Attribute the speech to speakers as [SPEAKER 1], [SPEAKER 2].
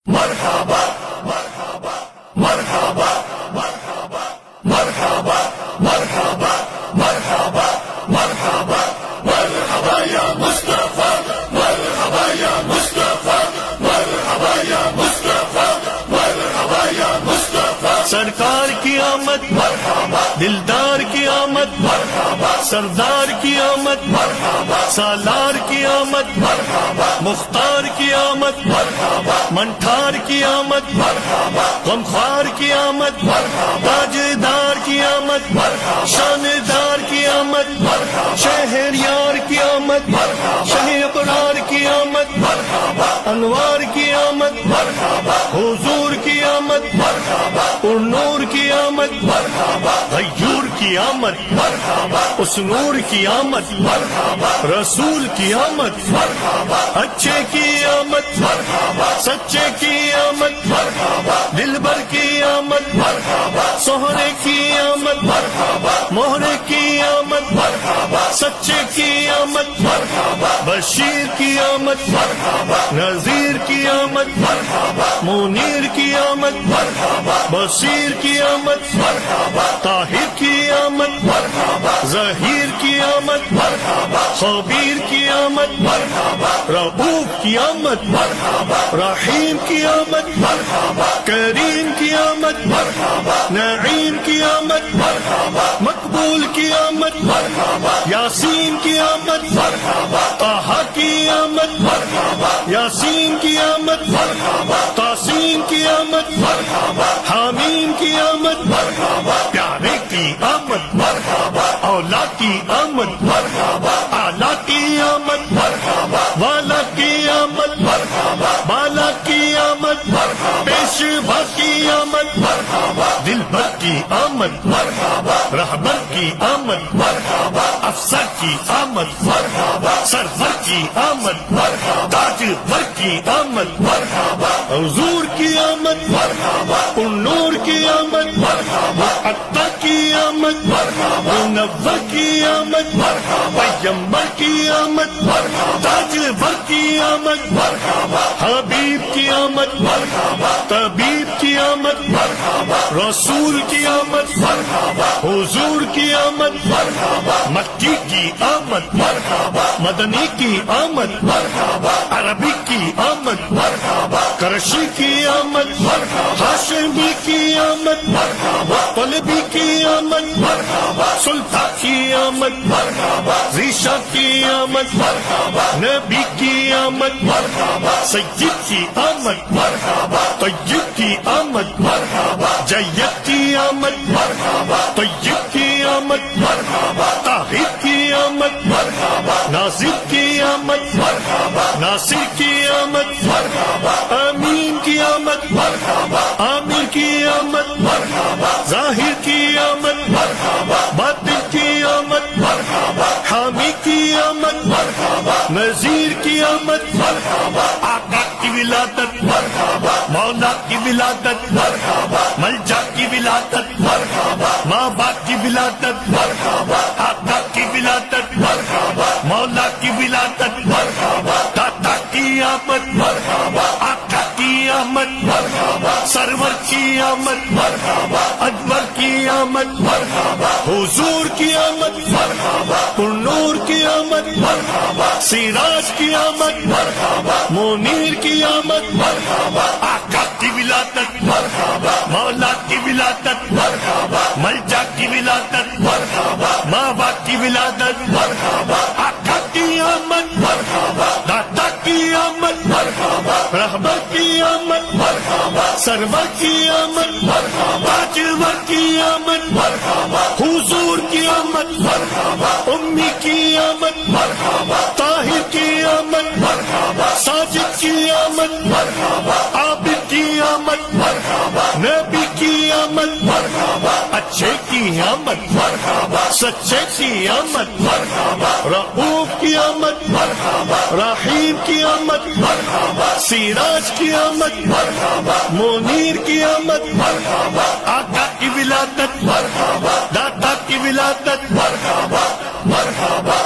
[SPEAKER 1] مرحبا مرحبا مرحبا مرحبا مرحبا مرحبا مرحبا مرحبا مرحبا یا مصطفیٰ مرحبا یا مصطفیٰ مرحبا یا مصطفیٰ مرحبا یا مصطفیٰ
[SPEAKER 2] سرکار کی آمد
[SPEAKER 1] مرحبا
[SPEAKER 2] دلدار کی آمد
[SPEAKER 1] مرحبا
[SPEAKER 2] سردار کی آمد
[SPEAKER 1] مرحبا
[SPEAKER 2] سالار کی آمد
[SPEAKER 1] مرحبا
[SPEAKER 2] مختار کی آمد
[SPEAKER 1] مرحبا
[SPEAKER 2] منٹھار کی آمد
[SPEAKER 1] مرحبا
[SPEAKER 2] غمخوار کی آمد
[SPEAKER 1] مرحبا
[SPEAKER 2] تاجدار کی آمد
[SPEAKER 1] مرحبا
[SPEAKER 2] شاندار کی آمد
[SPEAKER 1] مرحبا
[SPEAKER 2] شہریار کی آمد
[SPEAKER 1] مرحبا
[SPEAKER 2] شہ ابرار کی آمد
[SPEAKER 1] مرحبا
[SPEAKER 2] انوار کی آمد
[SPEAKER 1] مرحبا
[SPEAKER 2] حضور کی آمد
[SPEAKER 1] مرحبا
[SPEAKER 2] پر نور کی آمد
[SPEAKER 1] مرحبا
[SPEAKER 2] غیور کی آمد
[SPEAKER 1] مرحبا
[SPEAKER 2] اس نور کی آمد
[SPEAKER 1] مرحبا
[SPEAKER 2] رسول کی آمد
[SPEAKER 1] مرحبا
[SPEAKER 2] اچھے کی آمد
[SPEAKER 1] مرحبا
[SPEAKER 2] سچے کی آمد
[SPEAKER 1] مرحبا
[SPEAKER 2] دلبر کی آمد
[SPEAKER 1] مرحبا
[SPEAKER 2] سہرے کی آمد
[SPEAKER 1] مرحبا
[SPEAKER 2] مہرے کی آمد
[SPEAKER 1] مرحبا
[SPEAKER 2] سچے کی آمد
[SPEAKER 1] مرحبا
[SPEAKER 2] بشیر کی آمد
[SPEAKER 1] مرحبا
[SPEAKER 2] نذیر کی آمد
[SPEAKER 1] مرحبا
[SPEAKER 2] منیر کی آمد
[SPEAKER 1] مرحبا
[SPEAKER 2] بصیر کی آمد
[SPEAKER 1] مرحبا
[SPEAKER 2] طاہر کی آمد
[SPEAKER 1] مرحبا
[SPEAKER 2] ظہیر کی آمد
[SPEAKER 1] مرحبا
[SPEAKER 2] خبیر کی آمد
[SPEAKER 1] مرحبا
[SPEAKER 2] رؤوف کی آمد
[SPEAKER 1] مرحبا
[SPEAKER 2] رحیم کی آمد
[SPEAKER 1] مرحبا
[SPEAKER 2] کریم کی آمد
[SPEAKER 1] مرحبا
[SPEAKER 2] نعیم کی آمد
[SPEAKER 1] مرحبا
[SPEAKER 2] مقبول کی آمد
[SPEAKER 1] مرحبا
[SPEAKER 2] یاسین کی آمد
[SPEAKER 1] مرحبا
[SPEAKER 2] طہ کی آمد
[SPEAKER 1] مرحبا
[SPEAKER 2] یاسین کی آمد
[SPEAKER 1] مرحبا
[SPEAKER 2] تاسین کی آمد
[SPEAKER 1] مرحبا
[SPEAKER 2] حامیم کی آمد
[SPEAKER 1] مرحبا
[SPEAKER 2] پیارے کی آمد
[SPEAKER 1] مرحبا
[SPEAKER 2] اولا کی آمد
[SPEAKER 1] مرحبا
[SPEAKER 2] اعلیٰ کی آمد
[SPEAKER 1] مرحبا
[SPEAKER 2] والا کی آمد
[SPEAKER 1] مرحبا
[SPEAKER 2] بالا کی آمد
[SPEAKER 1] مرحبا
[SPEAKER 2] پیشوا کی آمد
[SPEAKER 1] مرحبا
[SPEAKER 2] دلبر کی آمد
[SPEAKER 1] مرحبا
[SPEAKER 2] رہبر کی آمد
[SPEAKER 1] مرحبا
[SPEAKER 2] افسر کی آمد
[SPEAKER 1] مرحبا
[SPEAKER 2] سرور کی آمد
[SPEAKER 1] مرحبا
[SPEAKER 2] تاجور کی آمد
[SPEAKER 1] مرحبا
[SPEAKER 2] حضور کی آمد
[SPEAKER 1] مرحبا
[SPEAKER 2] نور کی آمد
[SPEAKER 1] مرحبا
[SPEAKER 2] عطا کی آمد
[SPEAKER 1] مرحبا
[SPEAKER 2] منور کی آمد
[SPEAKER 1] مرحبا
[SPEAKER 2] پیمبر کی آمد
[SPEAKER 1] مرحبا
[SPEAKER 2] تاجور کی آمد
[SPEAKER 1] مرحبا
[SPEAKER 2] حبیب کی آمد
[SPEAKER 1] مرحبا
[SPEAKER 2] طبیب کی آمد
[SPEAKER 1] مرحبا
[SPEAKER 2] رسول کی آمد
[SPEAKER 1] مرحبا
[SPEAKER 2] حضور کی آمد
[SPEAKER 1] مرحبا
[SPEAKER 2] مکی کی آمد
[SPEAKER 1] مرحبا
[SPEAKER 2] مدنی کی آمد
[SPEAKER 1] مرحبا
[SPEAKER 2] عربی کی آمد
[SPEAKER 1] مرحبا
[SPEAKER 2] کرشی کی آمد
[SPEAKER 1] مرحبا
[SPEAKER 2] ہاشمی کی آمد
[SPEAKER 1] مرحبا
[SPEAKER 2] طلبی کی آمد
[SPEAKER 1] مرحبا
[SPEAKER 2] سلطان کی آمد
[SPEAKER 1] مرحبا
[SPEAKER 2] ریشہ کی آمد
[SPEAKER 1] مرحبا
[SPEAKER 2] نبی کی آمد
[SPEAKER 1] مرحبا
[SPEAKER 2] سید کی آمد
[SPEAKER 1] مرحبا
[SPEAKER 2] طیب کی آمد
[SPEAKER 1] مرحبا
[SPEAKER 2] جید کی آمد
[SPEAKER 1] مرحبا
[SPEAKER 2] طیب کی آمد
[SPEAKER 1] مرحبا
[SPEAKER 2] طاہر کی آمد
[SPEAKER 1] مرحبا
[SPEAKER 2] ناصر کی آمد
[SPEAKER 1] مرحبا
[SPEAKER 2] ناصر کی آمد
[SPEAKER 1] مرحبا
[SPEAKER 2] امین کی آمد
[SPEAKER 1] مرحبا
[SPEAKER 2] عامر کی آمد
[SPEAKER 1] مرحبا
[SPEAKER 2] ظاہر کی آمد
[SPEAKER 1] مرحبا
[SPEAKER 2] باطن کی آمد
[SPEAKER 1] مرحبا
[SPEAKER 2] حامی کی آمد
[SPEAKER 1] مرحبا
[SPEAKER 2] نذیر کی آمد
[SPEAKER 1] مرحبا
[SPEAKER 2] آقا کی ولادت
[SPEAKER 1] مرحبا
[SPEAKER 2] مولا کی ولادت
[SPEAKER 1] مرحبا
[SPEAKER 2] ملجا کی ولادت
[SPEAKER 1] مرحبا
[SPEAKER 2] ماں باپ کی ولادت
[SPEAKER 1] مرحبا
[SPEAKER 2] آقا کی ولادت
[SPEAKER 1] مرحبا
[SPEAKER 2] مولا کی ولادت
[SPEAKER 1] مرحبا
[SPEAKER 2] داتا کی آمد
[SPEAKER 1] مرحبا
[SPEAKER 2] آقا کی آمد
[SPEAKER 1] مرحبا
[SPEAKER 2] سرور کی آمد
[SPEAKER 1] مرحبا
[SPEAKER 2] انور کی آمد
[SPEAKER 1] مرحبا
[SPEAKER 2] حضور کی آمد
[SPEAKER 1] مرحبا
[SPEAKER 2] پر نور کی آمد
[SPEAKER 1] مرحبا
[SPEAKER 2] سراج کی آمد
[SPEAKER 1] مرحبا
[SPEAKER 2] منیر کی آمد
[SPEAKER 1] مرحبا
[SPEAKER 2] آقا کی ولادت
[SPEAKER 1] مرحبا
[SPEAKER 2] مولا کی ولادت
[SPEAKER 1] مرحبا
[SPEAKER 2] ملجا کی ولادت
[SPEAKER 1] مرحبا
[SPEAKER 2] ماں باپ کی ولادت
[SPEAKER 1] مرحبا
[SPEAKER 2] آقا کی آمد
[SPEAKER 1] مرحبا
[SPEAKER 2] داتا کی آمد
[SPEAKER 1] مرحبا
[SPEAKER 2] رہبر کی آمد
[SPEAKER 1] مرحبا
[SPEAKER 2] سرور کی آمد
[SPEAKER 1] مرحبا
[SPEAKER 2] تاجور کی آمد
[SPEAKER 1] مرحبا
[SPEAKER 2] حضور کی آمد
[SPEAKER 1] مرحبا
[SPEAKER 2] امی کی آمد
[SPEAKER 1] مرحبا
[SPEAKER 2] طاہر کی آمد
[SPEAKER 1] مرحبا
[SPEAKER 2] ساجد کی آمد
[SPEAKER 1] مرحبا
[SPEAKER 2] عابد کی آمد
[SPEAKER 1] مرحبا
[SPEAKER 2] نبی کی آمد
[SPEAKER 1] مرحبا
[SPEAKER 2] اچھے کی آمد
[SPEAKER 1] مرحبا
[SPEAKER 2] سچے کی آمد
[SPEAKER 1] مرحبا
[SPEAKER 2] رؤوف کی آمد
[SPEAKER 1] مرحبا
[SPEAKER 2] رحیم کی آمد
[SPEAKER 1] مرحبا
[SPEAKER 2] سراج کی آمد
[SPEAKER 1] مرحبا
[SPEAKER 2] منیر کی آمد
[SPEAKER 1] مرحبا
[SPEAKER 2] آقا کی ولادت
[SPEAKER 1] مرحبا
[SPEAKER 2] داتا کی ولادت
[SPEAKER 1] مرحبا مرحبا